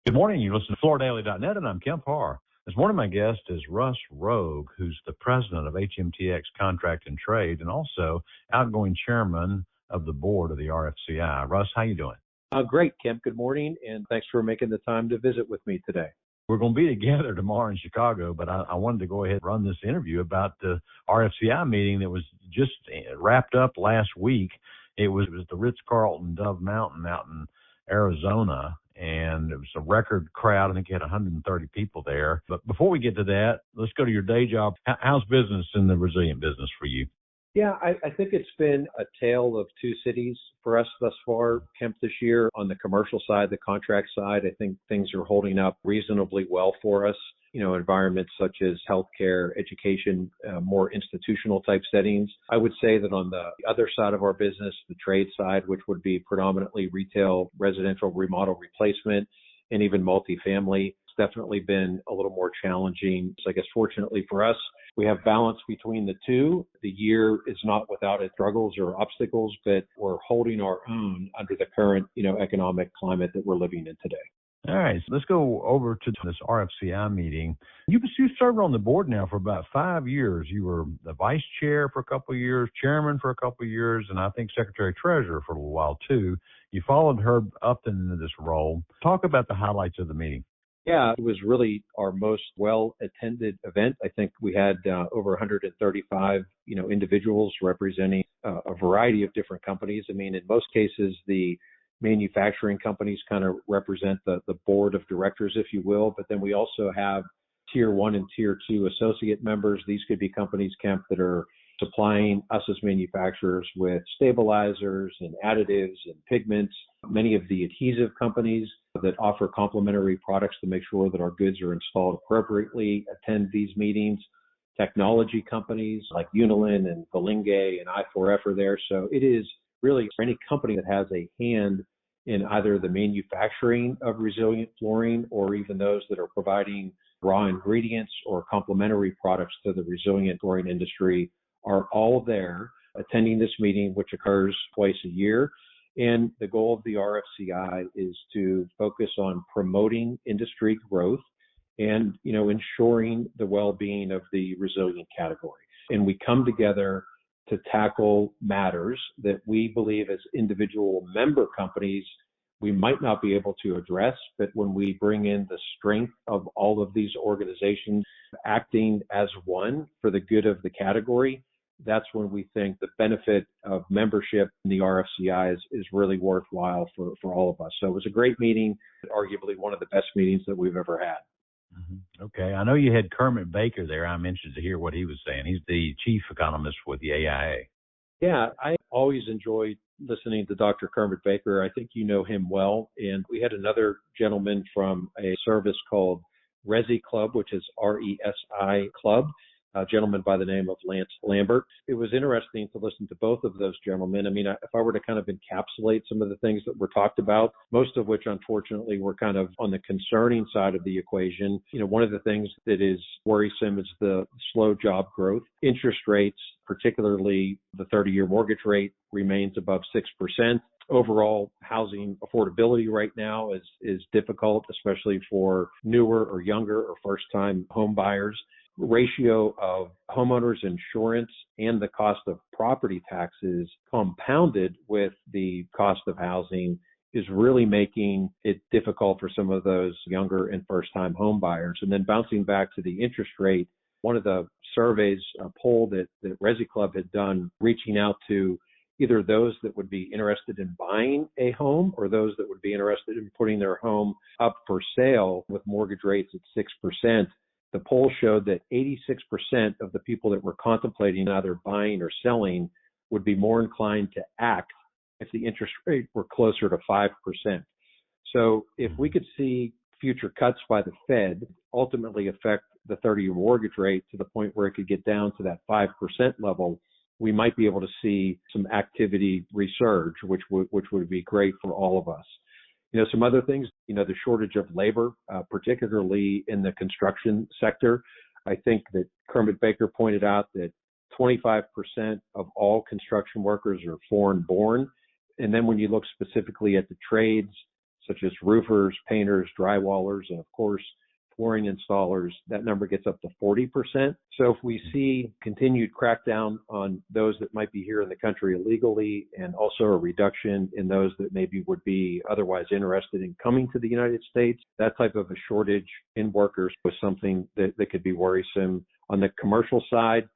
Good morning. You listen to FloorDaily.net, and I'm Kemp Harr. This morning, my guest is Russ Rogg, who's the president of HMTX Contract and Trade and also outgoing chairman of the board of the RFCI. Russ, how you doing? Great, Kemp. Good morning, and thanks for making the time to visit with me today. We're going to be together tomorrow in Chicago, but I wanted to go ahead and run this interview about the RFCI meeting that was just wrapped up last week. It was the Ritz-Carlton Dove Mountain out in Arizona, and it was a record crowd. I think you had 130 people there. But before we get to that, let's go to your day job. How's business in the resilient business for you? Yeah, I think it's been a tale of two cities for us thus far, Kemp, this year. On the commercial side, the contract side, I think things are holding up reasonably well for us. You know, environments such as healthcare, education, more institutional type settings. I would say that on the other side of our business, the trade side, which would be predominantly retail, residential remodel replacement, and even multifamily, it's definitely been a little more challenging. So I guess fortunately for us, we have balance between the two. The year is not without its struggles or obstacles, but we're holding our own under the current, economic climate that we're living in today. All right, so let's go over to this RFCI meeting. You served on the board now for about 5 years. You were the vice chair for a couple of years, chairman for a couple of years, and I think secretary treasurer for a little while too. You followed Herb Upton into this role. Talk about the highlights of the meeting. Yeah, it was really our most well-attended event. I think we had over 135, individuals representing a variety of different companies. I mean, in most cases, the manufacturing companies kind of represent the board of directors, if you will. But then we also have tier 1 and tier 2 associate members. These could be companies, Kemp, that are supplying us as manufacturers with stabilizers and additives and pigments. Many of the adhesive companies that offer complementary products to make sure that our goods are installed appropriately attend these meetings. Technology companies like Unilin and Belingay and I4F are there. So it is really for any company that has a hand in either the manufacturing of resilient flooring or even those that are providing raw ingredients or complementary products to the resilient flooring industry are all there attending this meeting, which occurs twice a year. And the goal of the RFCI is to focus on promoting industry growth and, ensuring the well-being of the resilient category. And we come together to tackle matters that we believe as individual member companies we might not be able to address, but when we bring in the strength of all of these organizations acting as one for the good of the category, that's when we think the benefit of membership in the RFCI is really worthwhile for all of us. So it was a great meeting, arguably one of the best meetings that we've ever had. Mm-hmm. Okay. I know you had Kermit Baker there. I'm interested to hear what he was saying. He's the chief economist with the AIA. Yeah, I always enjoyed listening to Dr. Kermit Baker. I think you know him well. And we had another gentleman from a service called Resi Club, which is RESI Club, a gentleman by the name of Lance Lambert. It was interesting to listen to both of those gentlemen. I mean, if I were to kind of encapsulate some of the things that were talked about, most of which unfortunately were kind of on the concerning side of the equation. One of the things that is worrisome is the slow job growth. Interest rates, particularly the 30-year mortgage rate, remains above 6%. Overall, housing affordability right now is difficult, especially for newer or younger or first-time home buyers. Ratio of homeowners insurance and the cost of property taxes compounded with the cost of housing is really making it difficult for some of those younger and first-time home buyers. And then bouncing back to the interest rate, one of the surveys, a poll that Resi Club had done, reaching out to either those that would be interested in buying a home or those that would be interested in putting their home up for sale with mortgage rates at 6%. The poll showed that 86% of the people that were contemplating either buying or selling would be more inclined to act if the interest rate were closer to 5%. So if we could see future cuts by the Fed ultimately affect the 30-year mortgage rate to the point where it could get down to that 5% level, we might be able to see some activity resurge, which would be great for all of us. Some other things, the shortage of labor, particularly in the construction sector. I think that Kermit Baker pointed out that 25% of all construction workers are foreign born. And then when you look specifically at the trades, such as roofers, painters, drywallers, and of course, flooring installers, that number gets up to 40%. So if we see continued crackdown on those that might be here in the country illegally, and also a reduction in those that maybe would be otherwise interested in coming to the United States, that type of a shortage in workers was something that could be worrisome. On the commercial side,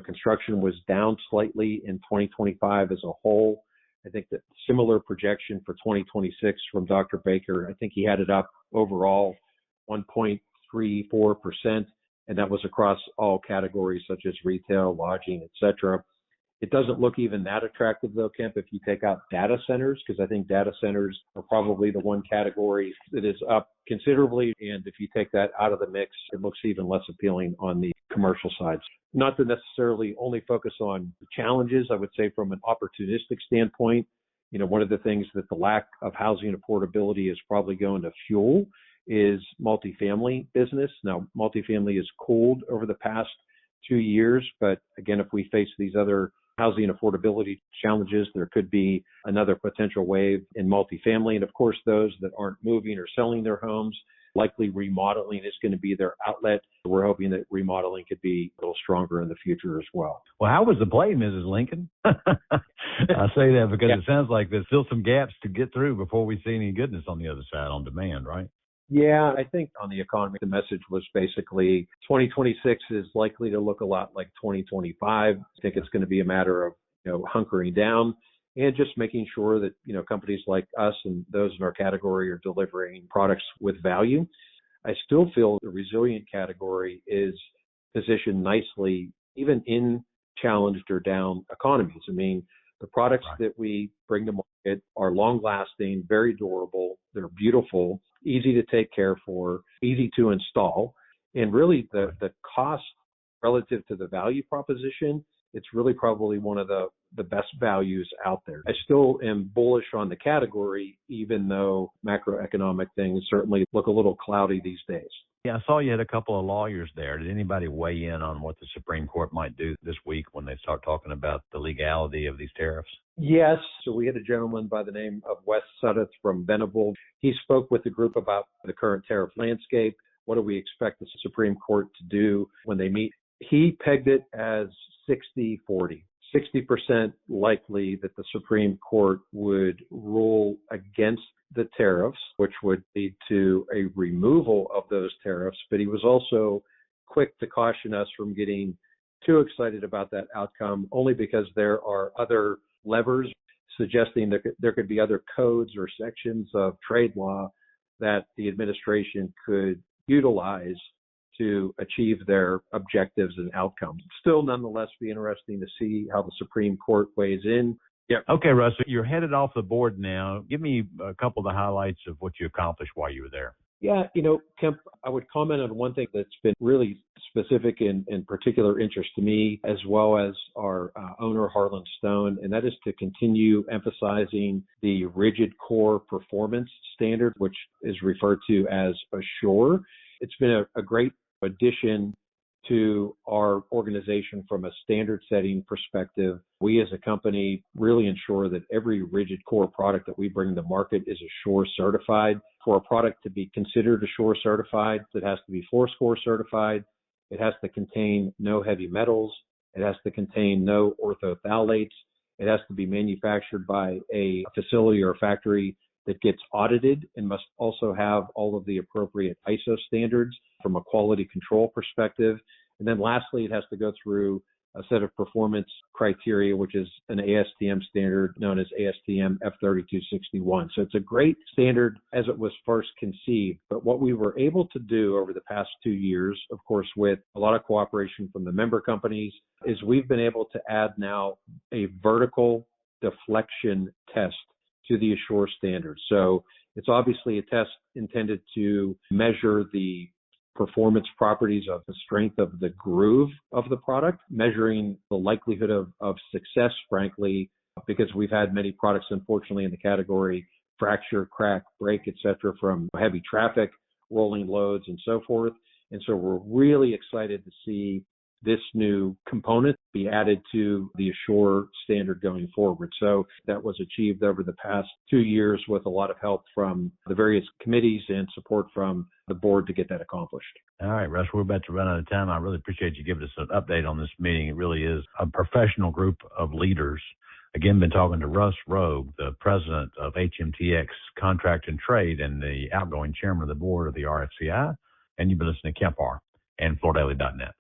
construction was down slightly in 2025 as a whole. I think that similar projection for 2026 from Dr. Baker, I think he had it up overall 1.34%, and that was across all categories such as retail, lodging, etc. It doesn't look even that attractive though, Kemp, if you take out data centers, because I think data centers are probably the one category that is up considerably. And if you take that out of the mix, it looks even less appealing on the commercial side. Not to necessarily only focus on the challenges, I would say from an opportunistic standpoint, one of the things that the lack of housing affordability is probably going to fuel is multifamily business. Now, multifamily has cooled over the past 2 years, but again, if we face these other housing affordability challenges, there could be another potential wave in multifamily. And of course, those that aren't moving or selling their homes, likely remodeling is going to be their outlet. We're hoping that remodeling could be a little stronger in the future as well. Well, how was the play, Mrs. Lincoln? I say that because It sounds like there's still some gaps to get through before we see any goodness on the other side on demand, right? Yeah, I think on the economy, the message was basically 2026 is likely to look a lot like 2025. I think it's going to be a matter of, hunkering down and just making sure that, companies like us and those in our category are delivering products with value. I still feel the resilient category is positioned nicely, even in challenged or down economies. I mean, the products that we bring to market are long lasting, very durable. They're beautiful, easy to take care for, easy to install. And really the cost relative to the value proposition, it's really probably one of the best values out there. I still am bullish on the category, even though macroeconomic things certainly look a little cloudy these days. Yeah, I saw you had a couple of lawyers there. Did anybody weigh in on what the Supreme Court might do this week when they start talking about the legality of these tariffs? Yes. So we had a gentleman by the name of Wes Sudduth from Venable. He spoke with the group about the current tariff landscape. What do we expect the Supreme Court to do when they meet? He pegged it as 60-40. 60% likely that the Supreme Court would rule against the tariffs, which would lead to a removal of those tariffs. But he was also quick to caution us from getting too excited about that outcome, only because there are other levers suggesting that there could be other codes or sections of trade law that the administration could utilize to achieve their objectives and outcomes. Still, nonetheless, be interesting to see how the Supreme Court weighs in. Yeah. Okay, Russ, you're headed off the board now. Give me a couple of the highlights of what you accomplished while you were there. Yeah, Kemp, I would comment on one thing that's been really specific and particular interest to me, as well as our owner, Harlan Stone, and that is to continue emphasizing the rigid core performance standard, which is referred to as Assure. It's been a great addition to our organization from a standard setting perspective. We as a company really ensure that every rigid core product that we bring to market is Assure certified. For a product to be considered Assure certified, it has to be 4-score certified. It has to contain no heavy metals. It has to contain no orthophthalates. It has to be manufactured by a facility or factory that gets audited and must also have all of the appropriate ISO standards from a quality control perspective. And then lastly, it has to go through a set of performance criteria, which is an ASTM standard known as ASTM F3261. So it's a great standard as it was first conceived. But what we were able to do over the past 2 years, of course, with a lot of cooperation from the member companies, is we've been able to add now a vertical deflection test to the Assure standard. So it's obviously a test intended to measure the performance properties of the strength of the groove of the product, measuring the likelihood of success, frankly, because we've had many products, unfortunately, in the category fracture, crack, break, et cetera, from heavy traffic, rolling loads, and so forth. And so we're really excited to see this new component be added to the Assure standard going forward. So that was achieved over the past 2 years with a lot of help from the various committees and support from the board to get that accomplished. All right, Russ, we're about to run out of time. I really appreciate you giving us an update on this meeting. It really is a professional group of leaders. Again, been talking to Russ Rogg, the president of HMTX Contract and Trade and the outgoing chairman of the board of the RFCI. And you've been listening to Kemp Harr and FloorDaily.net.